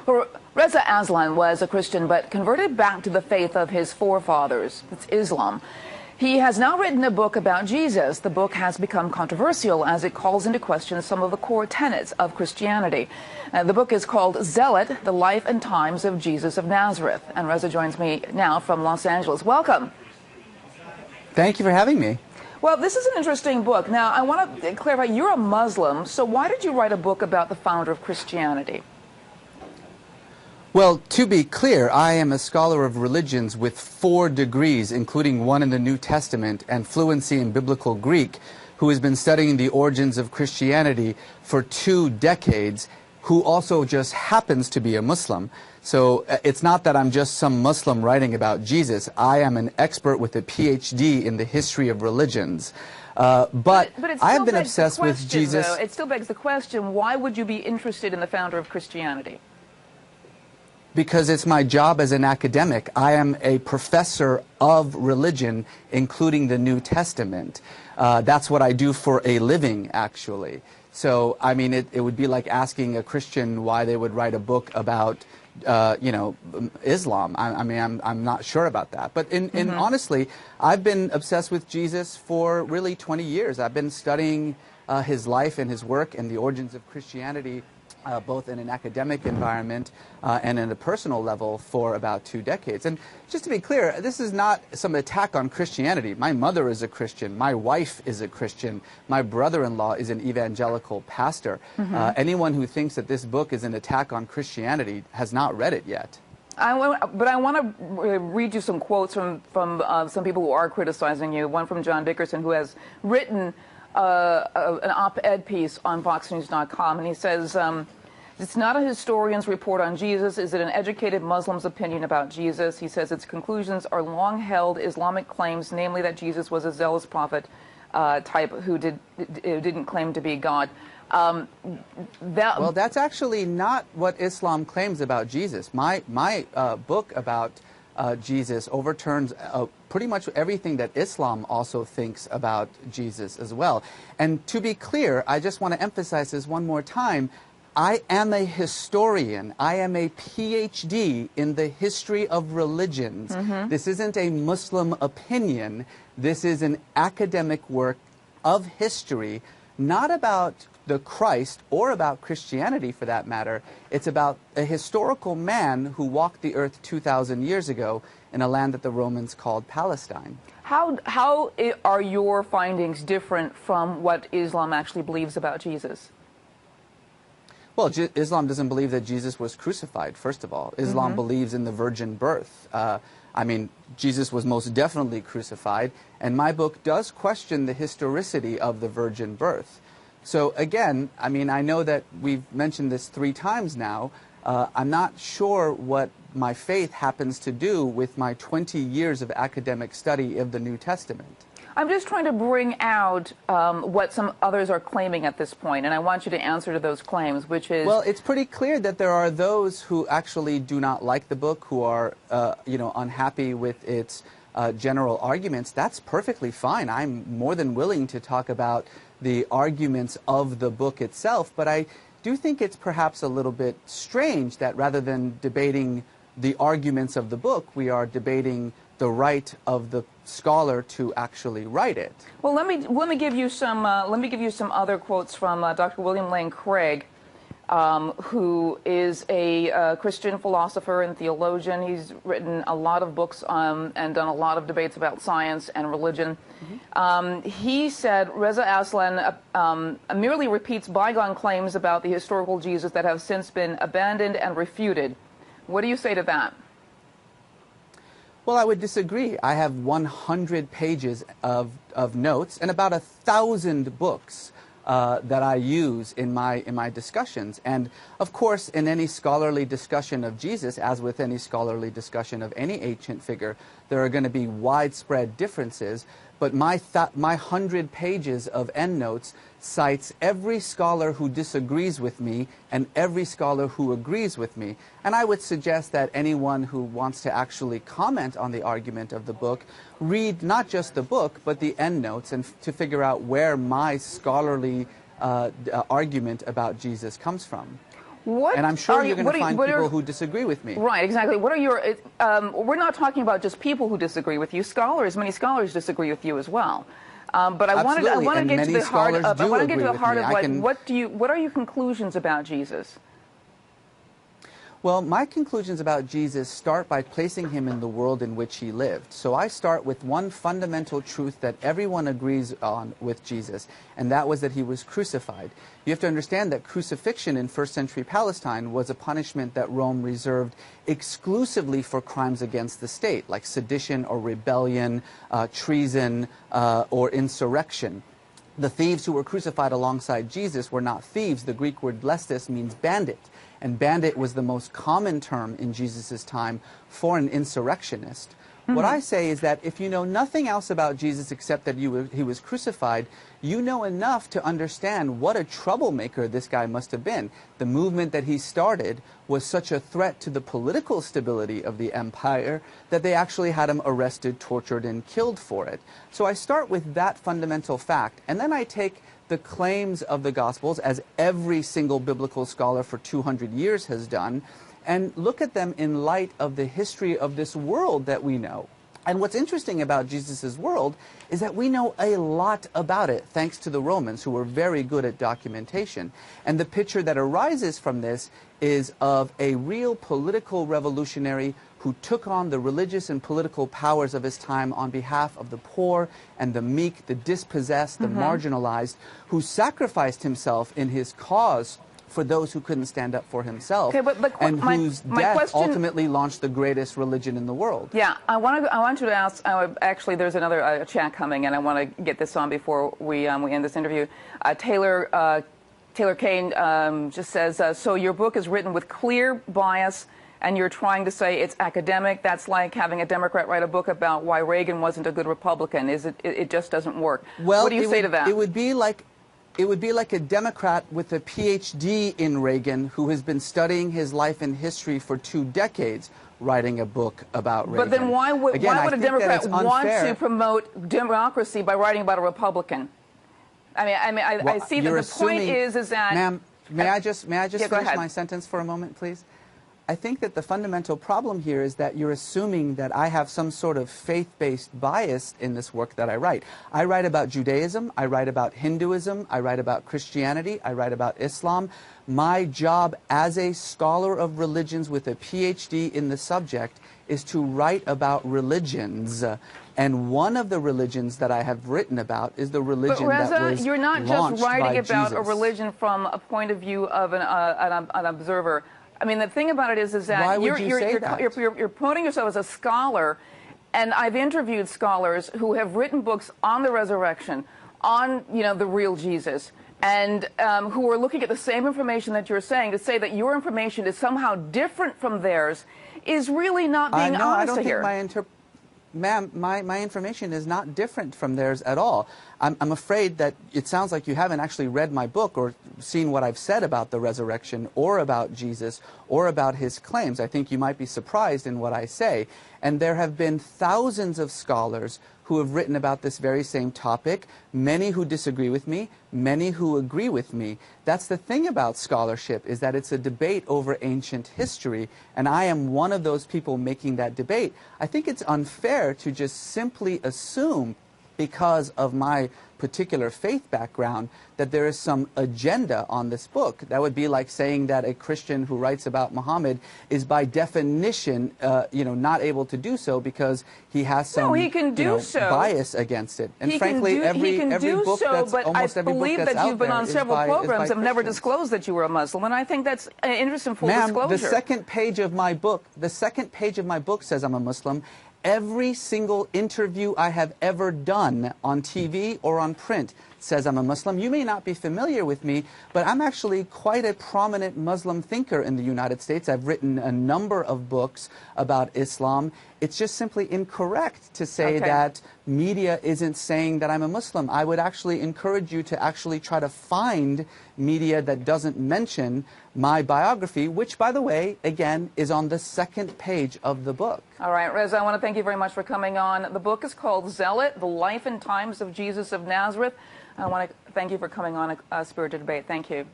Well, Reza Aslan was a Christian but converted back to the faith of his forefathers. It's Islam. He has now written a book about Jesus. The book has become controversial as it calls into question some of the core tenets of Christianity. The book is called Zealot, The Life and Times of Jesus of Nazareth. And Reza joins me now from Los Angeles. Welcome. Thank you for having me. Well, this is an interesting book. Now, I want to clarify, you're a Muslim, so why did you write a book about the founder of Christianity? Well, to be clear, I am a scholar of religions with 4 degrees, including one in the New Testament and fluency in Biblical Greek, who has been studying the origins of Christianity for 2 decades, who also just happens to be a Muslim. So it's not that I'm just some Muslim writing about Jesus. I am an expert with a PhD in the history of religions. But I have been obsessed with Jesus. It still begs the question, why would you be interested in the founder of Christianity? Because it's my job as an academic. I am a professor of religion, including the New Testament. That's what I do for a living, actually. So, I mean, it would be like asking a Christian why they would write a book about, Islam. I'm not sure about that. But honestly, I've been obsessed with Jesus for really 20 years. I've been studying his life and his work and the origins of Christianity both in an academic environment and in a personal level for about 2 decades. And just to be clear, this is not some attack on Christianity. My mother is a Christian. My wife is a Christian. My brother-in-law is an evangelical pastor. Anyone who thinks that this book is an attack on Christianity has not read it yet. But I want to read you some quotes from some people who are criticizing you. One from John Dickerson, who has written an op-ed piece on Foxnews.com, and he says, it's not a historian's report on Jesus. Is it an educated Muslim's opinion about Jesus? He says its conclusions are long-held Islamic claims, namely that Jesus was a zealous prophet type who didn't claim to be God. Well, that's actually not what Islam claims about Jesus. My book about Jesus overturns pretty much everything that Islam also thinks about Jesus as well. And to be clear, I just want to emphasize this one more time. I am a historian. I am a PhD in the history of religions. This isn't a Muslim opinion. This is an academic work of history, not about the Christ or about Christianity for that matter. It's about a historical man who walked the earth 2,000 years ago in a land that the Romans called Palestine. How are your findings different from what Islam actually believes about Jesus? Well, Islam doesn't believe that Jesus was crucified, first of all. Islam believes in the virgin birth. I mean, Jesus was most definitely crucified, and my book does question the historicity of the virgin birth. So again, I mean, I know that we've mentioned this 3 times now. I'm not sure what my faith happens to do with my 20 years of academic study of the New Testament. I'm just trying to bring out what some others are claiming at this point, and I want you to answer to those claims, which is... Well, it's pretty clear that there are those who actually do not like the book, who are, unhappy with its general arguments. That's perfectly fine. I'm more than willing to talk about the arguments of the book itself, but I do think it's perhaps a little bit strange that rather than debating the arguments of the book, we are debating the right of the scholar to actually write it. Well, let me give you some other quotes from Dr. William Lane Craig, who is a Christian philosopher and theologian. He's written a lot of books and done a lot of debates about science and religion. He said Reza Aslan merely repeats bygone claims about the historical Jesus that have since been abandoned and refuted. What do you say to that? Well, I would disagree. I have 100 pages of notes and about 1,000 books that I use in my discussions. And of course, in any scholarly discussion of Jesus, as with any scholarly discussion of any ancient figure, there are going to be widespread differences. But my 100 pages of endnotes cites every scholar who disagrees with me and every scholar who agrees with me. And I would suggest that anyone who wants to actually comment on the argument of the book read not just the book, but the endnotes, and to figure out where my scholarly argument about Jesus comes from. And I'm sure you're going to find people who disagree with me. Right, exactly. What are your... we're not talking about just people who disagree with you. Scholars, many scholars disagree with you as well. But I want to get to the heart of... I want to get to the heart of, like, what are your conclusions about Jesus? Well, my conclusions about Jesus start by placing him in the world in which he lived. So I start with one fundamental truth that everyone agrees on with Jesus, and that was that he was crucified. You have to understand that crucifixion in first century Palestine was a punishment that Rome reserved exclusively for crimes against the state, like sedition or rebellion, treason, or insurrection. The thieves who were crucified alongside Jesus were not thieves. The Greek word lestis means bandit. And bandit was the most common term in Jesus' time for an insurrectionist. What I say is that if you know nothing else about Jesus except that he was crucified, you know enough to understand what a troublemaker this guy must have been. The movement that he started was such a threat to the political stability of the empire that they actually had him arrested, tortured, and killed for it. So I start with that fundamental fact, and then I take the claims of the Gospels, as every single biblical scholar for 200 years has done, and look at them in light of the history of this world that we know. And what's interesting about Jesus' world is that we know a lot about it, thanks to the Romans, who were very good at documentation. And the picture that arises from this is of a real political revolutionary who took on the religious and political powers of his time on behalf of the poor and the meek, the dispossessed, the marginalized, who sacrificed himself in his cause for those who couldn't stand up for himself, and whose death ultimately launched the greatest religion in the world. Yeah, I want you to ask, actually there's another chat coming, and I want to get this on before we end this interview. Taylor Kane just says, so your book is written with clear bias, and you're trying to say it's academic. That's like having a Democrat write a book about why Reagan wasn't a good Republican. It just doesn't work. Well, what do you say to that? It would be like a Democrat with a PhD in Reagan who has been studying his life and history for 2 decades writing a book about Reagan. But then why would a Democrat want to promote democracy by writing about a Republican? I see that the point is that... Ma'am, may I just finish my sentence for a moment, please? I think that the fundamental problem here is that you're assuming that I have some sort of faith-based bias in this work that I write. I write about Judaism, I write about Hinduism, I write about Christianity, I write about Islam. My job as a scholar of religions with a PhD in the subject is to write about religions. And one of the religions that I have written about is the religion that was launched by Jesus. You're not just writing about a religion from a point of view of an observer. I mean, the thing about it is that you're promoting yourself as a scholar, and I've interviewed scholars who have written books on the resurrection, on the real Jesus, and who are looking at the same information that you're saying. To say that your information is somehow different from theirs is really not being honest here. Ma'am, my information is not different from theirs at all. I'm afraid that it sounds like you haven't actually read my book or seen what I've said about the resurrection or about Jesus or about his claims. I think you might be surprised in what I say. And there have been thousands of scholars who have written about this very same topic, many who disagree with me, many who agree with me. That's the thing about scholarship, is that it's a debate over ancient history, and I am one of those people making that debate. I think it's unfair to just simply assume, because of my particular faith background, that there is some agenda on this book. That would be like saying that a Christian who writes about Muhammad is by definition, not able to do so because he has some bias against it. And frankly, every book that's almost every book that's out there is by... I believe that you've been on several programs and never disclosed that you were a Muslim, and I think that's an interesting full disclosure. The second page of my book says I'm a Muslim. Every single interview I have ever done on TV or on print says I'm a Muslim. You may not be familiar with me, but I'm actually quite a prominent Muslim thinker in the United States. I've written a number of books about Islam. It's just simply incorrect to say that media isn't saying that I'm a Muslim. I would actually encourage you to actually try to find media that doesn't mention my biography, which, by the way, again, is on the second page of the book. All right, Reza, I want to thank you very much for coming on. The book is called Zealot, The Life and Times of Jesus of Nazareth. I want to thank you for coming on a Spirited Debate. Thank you.